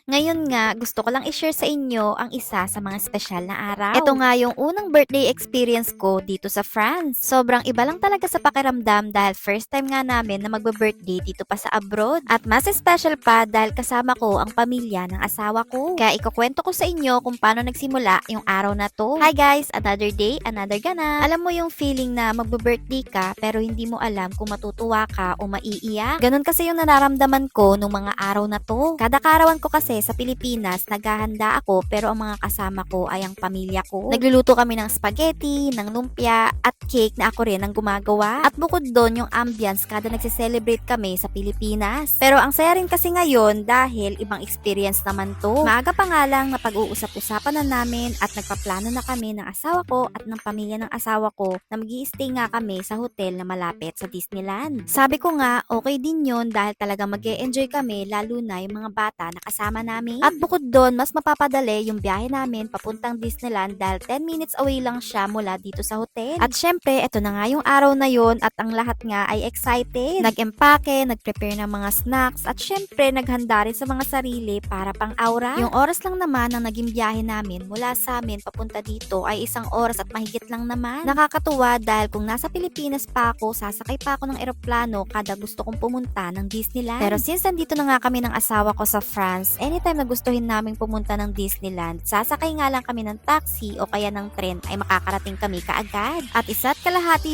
Ngayon nga, gusto ko lang i-share sa inyo ang isa sa mga espesyal na araw. Ito nga yung unang birthday experience ko dito sa France. Sobrang iba lang talaga sa pakiramdam dahil first time nga namin na magbe-birthday dito pa sa abroad. At mas special pa dahil kasama ko ang pamilya ng asawa ko. Kaya ikukwento ko sa inyo kung paano nagsimula yung araw na to. Hi guys! Another day, another ganap. Alam mo yung feeling na magbe-birthday ka pero hindi mo alam kung matutuwa ka o maiiyak? Ganon kasi yung nararamdaman ko nung mga araw na to. Kada karawan ko kasi sa Pilipinas, naghahanda ako pero ang mga kasama ko ay ang pamilya ko. Nagluluto kami ng spaghetti, ng lumpia, at cake na ako rin ang gumagawa. At bukod doon yung ambience kada nagse-celebrate kami sa Pilipinas. Pero ang saya rin kasi ngayon dahil ibang experience naman to. Maaga pa nga lang na pag-uusap-usapan na namin at nagpaplano na kami ng asawa ko at ng pamilya ng asawa ko na mag-i-stay nga kami sa hotel na malapit sa Disneyland. Sabi ko nga, okay din yun dahil talaga mag-e-enjoy kami lalo na yung mga bata na kasama namin. At bukod doon, mas mapapadali yung biyahe namin papuntang Disneyland dahil 10 minutes away lang siya mula dito sa hotel. At syempre, eto na nga yung araw na yon at ang lahat nga ay excited. Nag-empake, nag-prepare ng mga snacks at syempre, naghanda rin sa mga sarili para pang aura. Yung oras lang naman ang naging biyahe namin mula sa amin papunta dito ay 1 oras at mahigit lang naman. Nakakatuwa dahil kung nasa Pilipinas pa ako, sasakay pa ako ng eroplano kada gusto kong pumunta ng Disneyland. Pero since nandito na nga kami ng asawa ko sa France, anytime na gustuhin naming pumunta ng Disneyland, sasakay nga lang kami ng taxi o kaya ng tren ay makakarating kami kaagad. At 1.5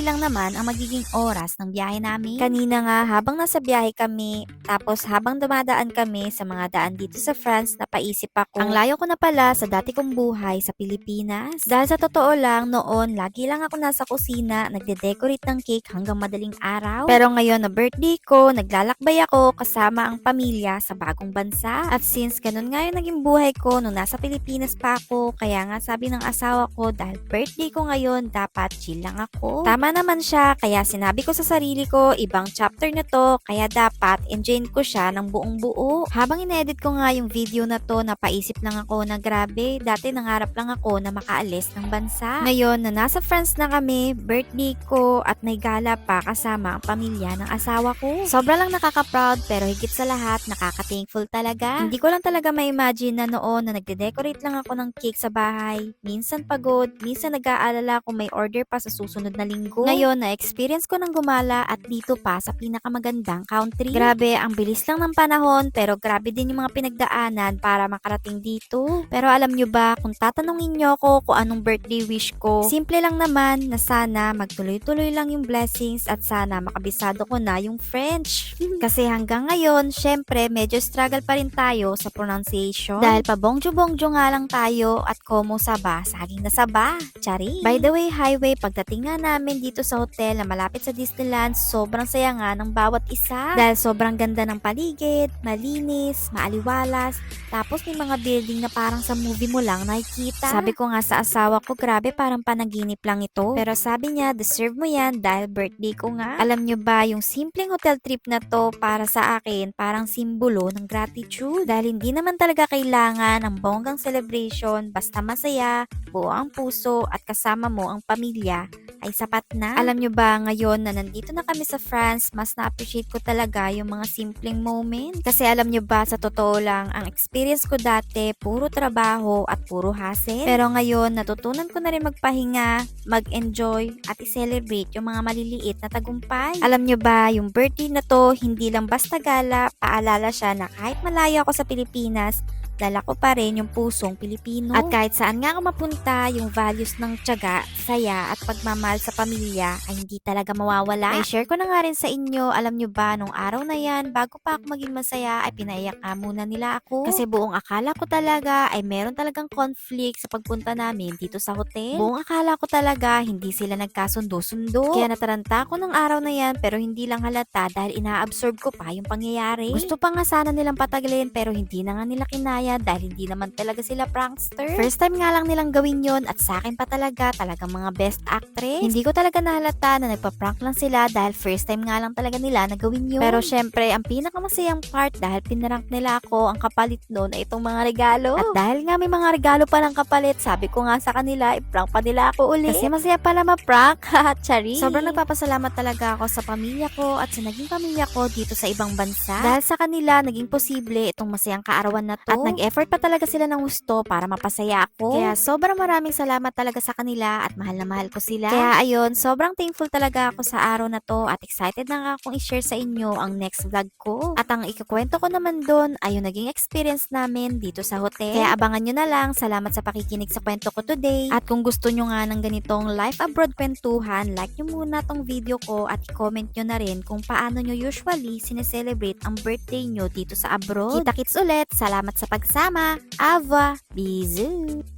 lang naman ang magiging oras ng biyahe namin. Kanina nga habang nasa biyahe kami, tapos habang dumadaan kami sa mga daan dito sa France, napaisip ako, ang layo ko na pala sa dati kong buhay sa Pilipinas. Dahil sa totoo lang, noon, lagi lang ako nasa kusina, nagde-decorate ng cake hanggang madaling araw. Pero ngayon na birthday ko, naglalakbay ako kasama ang pamilya sa bagong bansa. At since ganun nga yung naging buhay ko nung nasa Pilipinas pa ako, kaya nga sabi ng asawa ko dahil birthday ko ngayon, dapat chill lang ako. Tama naman siya, kaya sinabi ko sa sarili ko, ibang chapter na to, kaya dapat enjoyin ko siya ng buong buo. Habang ine-edit ko nga yung video na to, napaisip lang ako na grabe, dati nangarap lang ako na makaalis ng bansa. Ngayon na nasa France na kami, birthday ko at may gala pa kasama ang pamilya ng asawa ko. Sobra lang nakaka-proud pero higit sa lahat nakaka-thankful talaga. Hindi ko lang talaga ma-imagine na noon na nagde-decorate lang ako ng cake sa bahay. Minsan pagod, minsan nag-aalala kung may order pa sa susunod na linggo. Ngayon na-experience ko ng gumala at dito pa sa pinakamagandang country. Grabe, ang bilis lang ng panahon pero grabe din yung mga pinagdaanan para makarating dito. Pero alam nyo ba, kung tatanungin nyo ako kung anong birthday wish ko, simple lang naman na sana magtuloy-tuloy lang yung blessings at sana makabisado ko na yung French. Kasi hanggang ngayon, syempre medyo struggle pa rin tayo sa pronunciation. Dahil pabongjo-bongjo nga lang tayo at como saba, saging na saba. Chari. By the way, highway, pagdating nga namin dito sa hotel na malapit sa Disneyland, sobrang saya nga ng bawat isa. Dahil sobrang ganda ng paligid, malinis, maaliwalas, tapos may mga building na parang sa movie mo lang nakikita. Sabi ko nga sa asawa ko, grabe parang panaginip lang ito. Pero sabi niya, deserve mo yan dahil birthday ko nga. Alam nyo ba, yung simpleng hotel trip na to para sa akin, parang simbolo ng gratitude. Dahil hindi naman talaga kailangan ang bonggang celebration, basta masaya, buo ang puso at kasama mo ang pamilya ay sapat na. Alam nyo ba, ngayon na nandito na kami sa France, mas na-appreciate ko talaga yung mga simpleng moment. Kasi alam nyo ba, sa totoo lang, ang experience ko dati, puro trabaho at puro hassle. Pero ngayon, natutunan ko na rin magpahinga, mag-enjoy, at i-celebrate yung mga maliliit na tagumpay. Alam nyo ba, yung birthday na to, hindi lang basta gala, paalala siya na kahit malayo ako sa Pilipinas, dala ko pa rin yung pusong Pilipino. At kahit saan nga ako mapunta, yung values ng tiyaga, saya at pagmamahal sa pamilya ay hindi talaga mawawala. Ay share ko na nga rin sa inyo, alam nyo ba, nung araw na yan, bago pa ako maging masaya, ay pinaiyak nga muna nila ako. Kasi buong akala ko talaga ay meron talagang conflict sa pagpunta namin dito sa hotel. Buong akala ko talaga hindi sila nagkasundo-sundo. Kaya nataranta ako ng araw na yan pero hindi lang halata dahil ina-absorb ko pa yung pangyayari. Gusto pa nga sana nilang patagalin pero hindi na nga nila kinaya dahil hindi naman talaga sila prankster. First time nga lang nilang gawin yon at sa akin pa talagang mga best actress. Hindi ko talaga nahalata na nagpa-prank lang sila dahil first time nga lang talaga nila na gawin yun. Pero syempre, ang pinakamasayang part dahil pinarank nila ako, ang kapalit nun ngayon ay itong mga regalo. At dahil nga may mga regalo pa ng kapalit, sabi ko nga sa kanila, i-prank pa nila ako uli. Kasi masaya pala ma-prank, chari. Sobrang nagpapasalamat talaga ako sa pamilya ko at sa naging pamilya ko dito sa ibang bansa. Dahil sa kanila, naging posible itong masayang kaarawan na to. At nag-effort pa talaga sila ng gusto para mapasaya ako. Kaya sobrang maraming salamat talaga sa kanila at mahal na mahal ko sila. Kaya ayun, sobrang thankful talaga ako sa araw na to at excited na nga akong i-share sa inyo ang next vlog ko. At ang ikukwento ko naman doon ay yung naging experience namin dito sa hotel. Kaya abangan nyo na lang. Salamat sa pakikinig sa kwento ko today. At kung gusto nyo nga ng ganitong life abroad kwentuhan, like nyo muna tong video ko at i-comment nyo na rin kung paano nyo usually sineselebrate ang birthday nyo dito sa abroad. Kita-kits ulit. Salamat sa pagsama. Ava. Bisous.